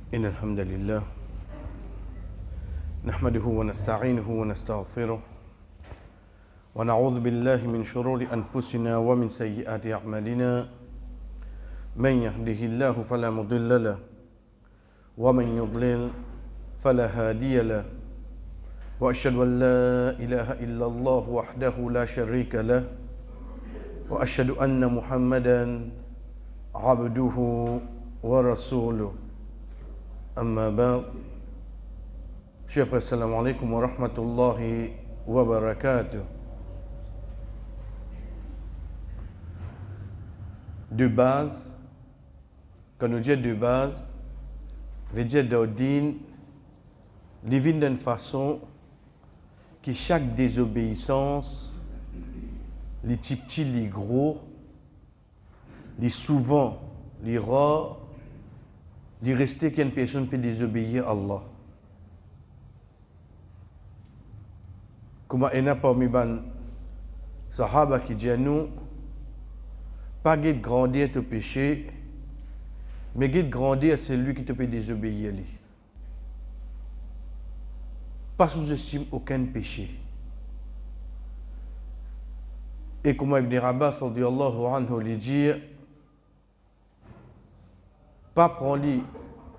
إن الحمد لله نحمده ونستعينه ونستغفره ونعوذ بالله من شرور أنفسنا ومن سيئات أعمالنا من يهده الله فلا مضل له ومن يضلل فلا هادي له وأشهد أن لا إله إلا الله وحده لا شريك له وأشهد أن محمدا عبده ورسوله أما بعد chers frères, salam alaikum wa rahmatullahi wa barakatuh. De base, quand nous disons de base, veut dire d'ordine, les vins d'une façon que chaque désobéissance, les petits, les gros, les souvent, les rares, les restés qu'une personne peut désobéir à Allah. Comme il y a parmi les sahaba qui disent nous, pas de grandir au péché, mais de grandir c'est lui qui te peut désobéir. Pas sous-estime aucun péché. Et comme Ibn Abbas radiyallahu anhu lui dit, pas prendre,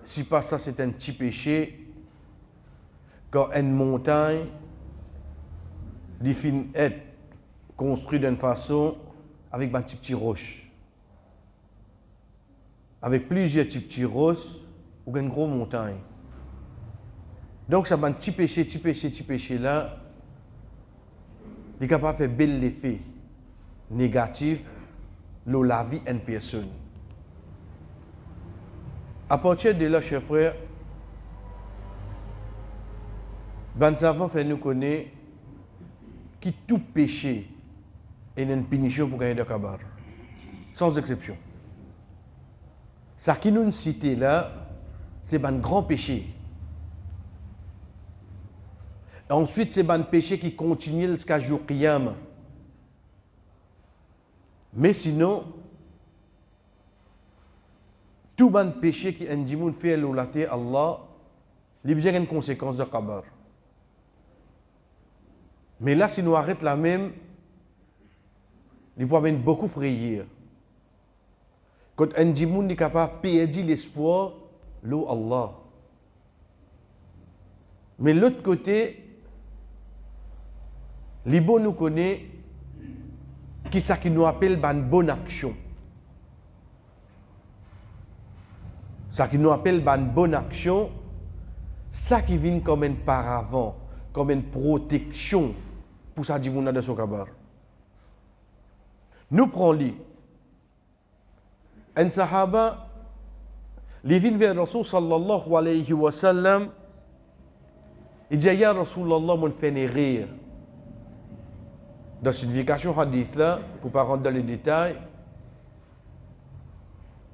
si pas ça c'est un petit péché, quand une montagne, les fins être construit d'une façon avec un petit roche. Avec plusieurs petits roches ou une grosse montagne. Donc, ça va un petit péché là, il est capable de faire bel effet négatif dans la vie d'une personne. À partir de là, chers frères, ben savants fait nous connaître que tout péché est une punition pour gagner de kabar. Sans exception. Ça qui nous cite là, c'est un grand péché. Et ensuite, c'est un péché qui continue jusqu'à jour qiyam. Mais sinon, tout ban péché qui indique fait l'olaté Allah, il y a une conséquence de kabar. Mais là, si nous arrêtons la même, il peut y avoir beaucoup de frayeur. Quand un individu est capable de perdre l'espoir, l'eau Allah. Mais l'autre côté, les bons nous connaissent qui ça qui nous appelle une bonne action. Ça qui nous appelle une bonne action, ça qui vient comme un paravent, comme une protection pour ça dit de son kabar. Nous prenons un sahaba, il vient vers Rasul sallallahu alayhi wa sallam, il dit ya Rasulallah, mon fait rire. Dans cette signification hadith là, pour ne pas rentrer dans les détails,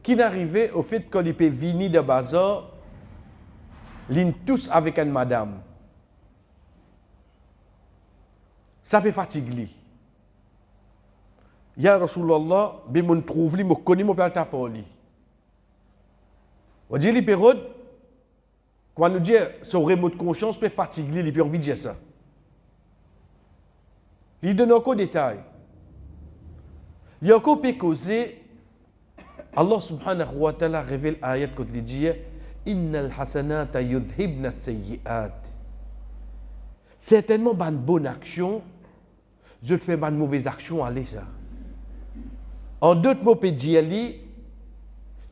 qui n'arrivait au fait qu'on peut venir de bazar, l'in tous avec une madame. Ça peut fatiguer. Ya Rasulallah, je me trouve, je me connais, je me parle ta parole. On dit, les périodes, quand nous disons, son remous de conscience peut fatiguer, il peut envie de dire ça. Il donne encore des détails. Il y a encore peut causer, Allah subhanahu wa ta'ala révèle ayat quand il dit, Innal hasanata yudhibna sayyi'at. Certainement, une bonne action, je te fais une mauvaise action, allez ça. En d'autres mots, pédiali,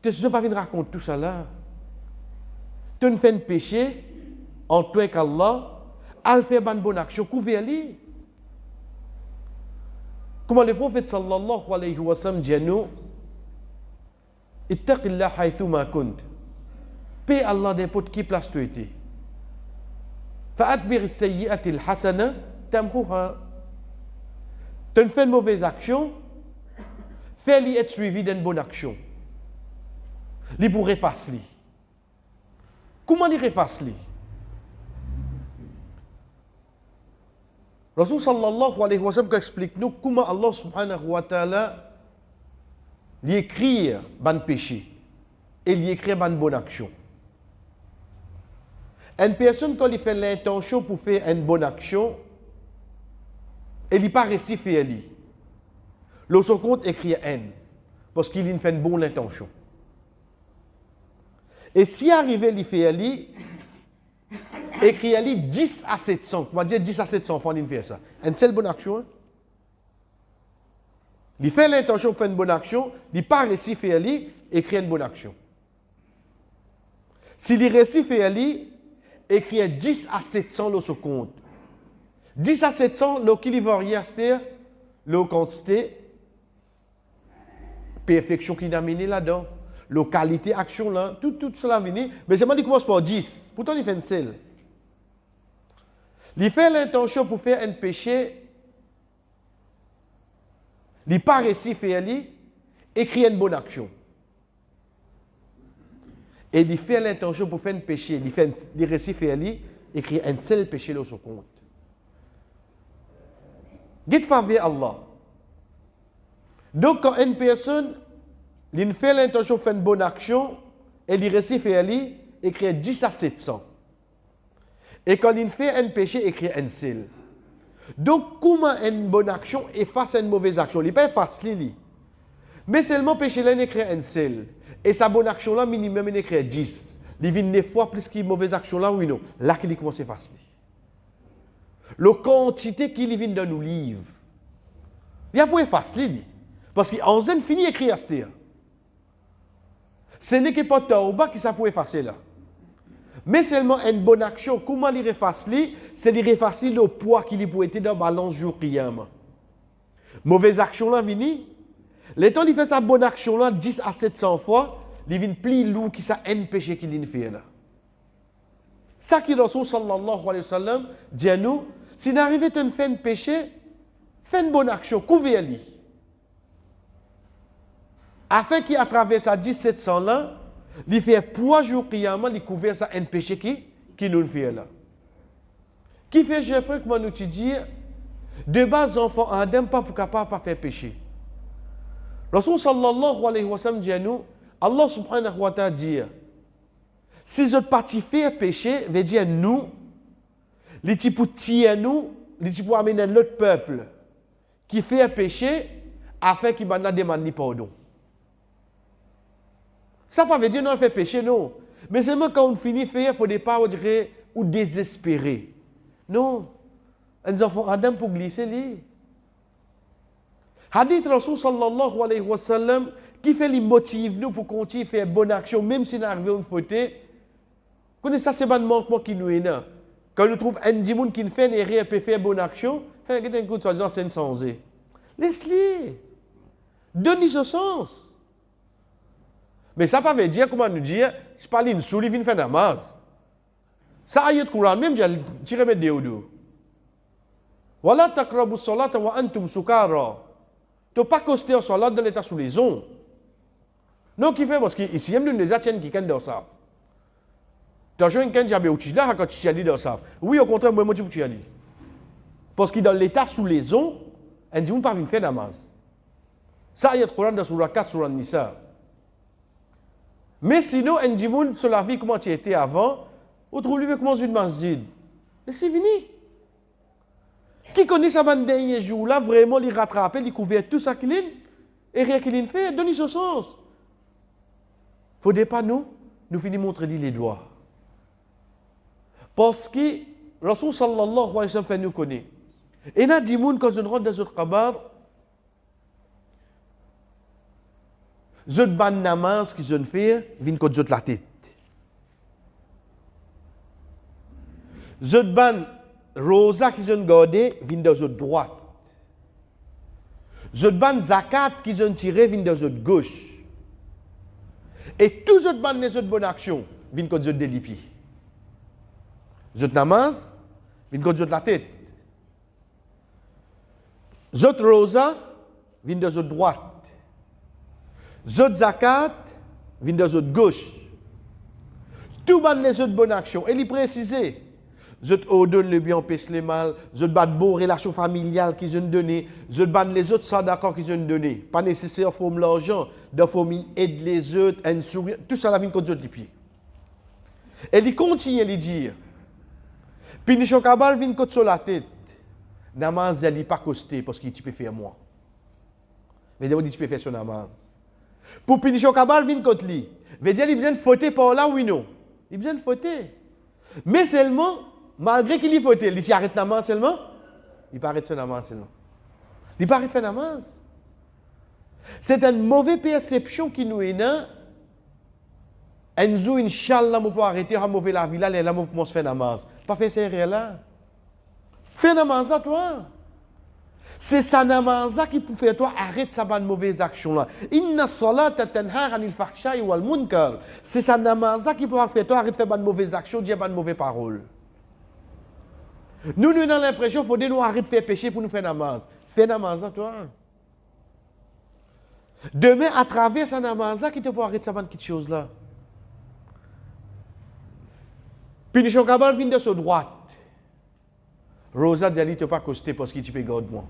tu ne pas venir raconter tout ça là. Tu ne fais un péché, en toi et Allah, elle fait une bonne action, couvert-li. Comment le prophète sallallahu alayhi wa sallam dit à nous, Ittaqillah haythuma kunt. Paix Allah n'importe qui place tu étais. Fa'atbir as-sayyi'ati al-hasana tamhuha. Tu fais une mauvaise action, fais-lui être suivi d'une bonne action. Il pour effacer. Comment il efface? Rasul sallallahu alayhi wa sallam explique nous comment Allah subhanahu wa ta'ala lui écrit un péché et lui écrit une bonne action. Une personne, quand il fait l'intention pour faire une bonne action, elle n'est pas réussi à faire. Le son compte écrit N, parce qu'il a fait une bonne intention. Et si arrivé, il fait écrit 10 à 700. On va dire 10 à 700 fois, il fait ça. Une seule bonne action. Hein? Il fait l'intention de faire une bonne action, il n'est pas réussi à faire, écrit une bonne action. S'il est réussi à faire, écrit 10 à 700 dans ce compte. 10 à 700, le qui varie, c'est la quantité, perfection qui a mené là-dedans, la qualité action là, tout cela vient. Mais c'est moi qui commence par 10. Pourtant, il fait une seule. Il fait l'intention pour faire un péché, il n'est pas réussi à faire, écrit une bonne action. Et il fait l'intention pour faire un péché, il réussit à faire, écrit un seul péché dans son compte. Dites faveur Allah. Donc, quand une personne il fait l'intention de faire une bonne action, et il réussit à faire, écrit 10 à 700. Et quand il fait un péché, écrit un seul. Donc, comment une bonne action efface une mauvaise action? Il n'est pas facile. Mais seulement péché là, il écrit un seul. Et sa bonne action là, minimum, il écrit 10. Il vient 9 fois plus qu'une mauvaise action là, oui, non. Là, qu'il commence à facile. La quantité qu'il vient dans nos livres, il n'y a pas facile. Parce qu'en zone fini écrit à ce ce n'est pas Tauba qui ça peut effacer là. Mais seulement une bonne action, comment il efface, c'est de effacer le poids qu'il peut être dans la balance jour qiyam. Mauvaise action là, vini. Le temps il fait sa bonne action là, 10 à 700 fois, il vient plus lourd que ça un péché qu'il fait là. Ça qui Rasul sallallahu alayhi wa sallam dit à nous, si n'arrivez à faire un péché, fais une bonne action, couvrez-le. Afin qu'à travers ça 1700 là, il fait 3 jours qiyamah, il couvre ça un péché qui nous fait là. Qui fait, je fais que nous te dire, de base, enfants, Adam pas pour capable de faire péché. Rasul sallallahu alayhi wa sallam dit à nous, Allah subhanahu wa ta'ala dit, si je parti faire péché, veut dire nous, les types pour tirer nous, les types pour amener l'autre peuple qui fait péché, afin qu'il va demander pardon. Ça ne veut pas dire non, fait péché, non. Mais seulement quand on finit de faire, il ne faut pas dire ou désespérer. Non. Les enfants Adam pour glisser lui. Hadith Rasul sallallahu alayhi wa sallam qui fait les motifs nous pour continuer à faire bonne action, même si nous arrivons à une faute. Connaissez ça, c'est un manquement qui nous est là. Quand nous trouvons un dimoun qui fait une erreur et peut faire bonne action, il un coup de soi-disant, c'est sans eux. Laisse-les. Donne-lui ce sens. Mais ça ne veut pas dire, comment nous dire, c'est pas une souris qui fait namaz. Ça, ayat Coran, même, j'ai tiré mes déodos. Wala takrabu salata wa antum sukara. Tu n'as pas costé au salat dans l'état sous les ondes. Non, qui fait, parce qu'ici, il y a une des atiennes qui sont dans ça. Tu as joué un can qui a outil là, quand tu as dit dans ça. Oui, au contraire, moi, tu as dit. Parce que dans l'état sous les ondes, on ne dit pas faire namaz. Ça, ayat Coran dans Surah 4, Surah Nisa. Mais sinon, un dimoun sur la vie, comment tu étais avant, ou trouve-lui comment une masjid. Mais c'est fini. Qui connaît ça dans dernier jour là, vraiment, il rattrape, il couvre tout ça qu'il a, et rien qu'il fait, donne-lui ce sens. Il ne faut pas nous finissons montrer les doigts. Parce que Rasul sallallahu alayhi wa sallam fait nous connaître. Et là, dimoun, quand on rentre dans notre kabar, zot ban namaz qui zon fait, vin kot zot la tête. Zot ban rosa qui zon gardé, vin dans zot droite. Zot ban zakat qui zon tiré, vin dans zot gauche. Et tout zot ban les autres bonnes actions, vin kot zot délipi. Zot namaz, vin kot zot la tête. Zot rosa, vin dans zot droite. Zot zakat, vient de zot gauche. Tout ban les autres bonnes actions. Et il précise, zot ordonne le bien, empêche le mal, zot ban bon relation familiale qu'ils ont donné, zot ban les autres ça d'accord qu'ils ont donné. Pas nécessaire de faire l'argent, de faire aider les autres, un sourire, tout ça la vient contre zot les pieds. Et il continue à lui dire, Pinichon kabal vient côté sur la tête. Namaz n'est pas costé parce qu'il peut faire moi. Mais il dit peut faire son namaz. Pour pinichon kabal vient côté lui. Veut dire il besoin de fauter par là oui non. Il besoin de fauter. Mais seulement malgré qu'il y fauter, il arrête namaz seulement. Il pas arrête son namaz seulement. Il pas arrête faire namaz. C'est une mauvaise perception qui nous est là. Enzo, Inch'Allah, je peux arrêter à mauvais la vie là, là, je peux faire namaz. Pas faire ça là. Fais namaz à toi. C'est ça namaz qui peut faire toi arrêter sa bonne mauvaise action là. Inna salata tanha anil fahsha'i wal munkar. C'est ça namaz qui peut faire toi arrêter de faire bonne mauvaise action, dire bonne mauvaise parole. Nous avons l'impression qu'il faut nous arrêter de faire péché pour nous faire namaz. Fais namaz à toi. Demain, à travers sa namaz qui te peut arrêter sa bonne petite chose là. Pinichon kabal vient de sa droite. Rosa dit, il ne pas costé parce qu'il peut garder moi.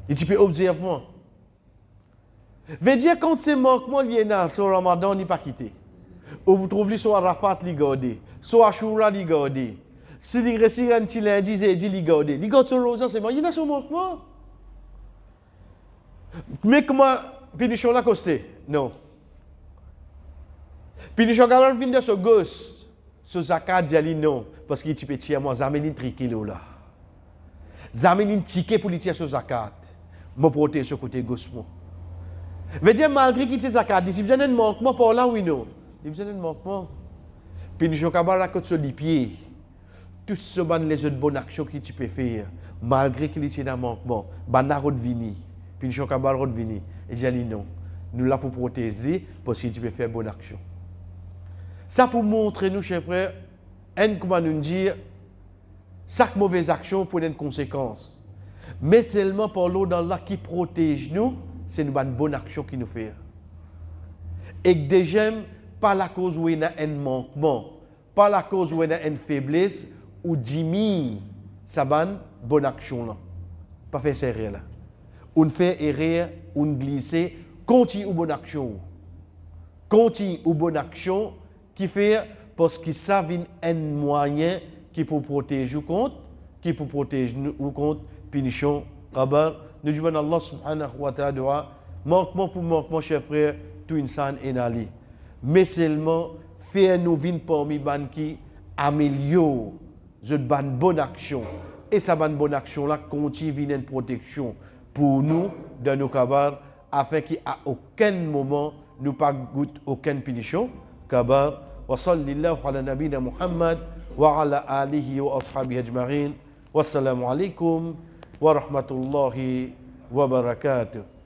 Il peut observer moi. Veut dire quand c'est manquement lié à ce Ramadan, il n'est pas quitté. Ou vous trouvez soit Arafat, il garde. Soit Ashura, il garde. Si il reste un petit lundi, il garde. Il garde sur Rosa, c'est moi. Il y a son manquement. Mais comment Pinichon l'a costé? Non. Pinichon kabal vient de sa gauche. Ce zakat dit non, parce qu'il peut tirer moi, zameni triqué là. Zameni ticket pour lui tirer ce zakat. Me protéger ce côté gauche moi. Veut dire malgré qu'il tire zakat, il besoin d'un manquement pour là oui non. Il besoin d'un manquement. Puis je kabal la côte sur les pieds. Tout ce ban les autres bonnes actions qu'il tu peux faire malgré qu'il tire un manquement, bana redvini. Puis je kabal redvini. Et dit non. Nous là pour protéger parce que tu peux faire bonne action. Ça pour montrer nous, chers frères, comment nous dire, chaque mauvaise action pour une conséquence. Mais seulement par l'eau dans là qui protège nous, c'est une bonne action qui nous fait. Et que déjà, pas la cause où il y a un manquement, pas la cause où il y a une faiblesse, ou diminue sa bonne action là. Pas faire ça erreur là. On fait erreur, on glisse, continue ou bonne action. Continue ou bonne action. Qui fait parce qu'ils savent un moyen qui peut protéger contre, qui peut protéger nous contre punition. Nous disons Allah subhanahu wa ta'ala, manquement pour manquement, chers frères, tout insan est allé. Mais seulement, faire nous vivre parmi les qui améliorent une bonne action. Et cette bonne action là continue une protection pour nous, dans nos cabars, afin qu'à aucun moment nous pas goûter aucune punition. Kabar. وصلى الله على نبينا محمد وعلى آله وأصحابه أجمعين والسلام عليكم ورحمة الله وبركاته.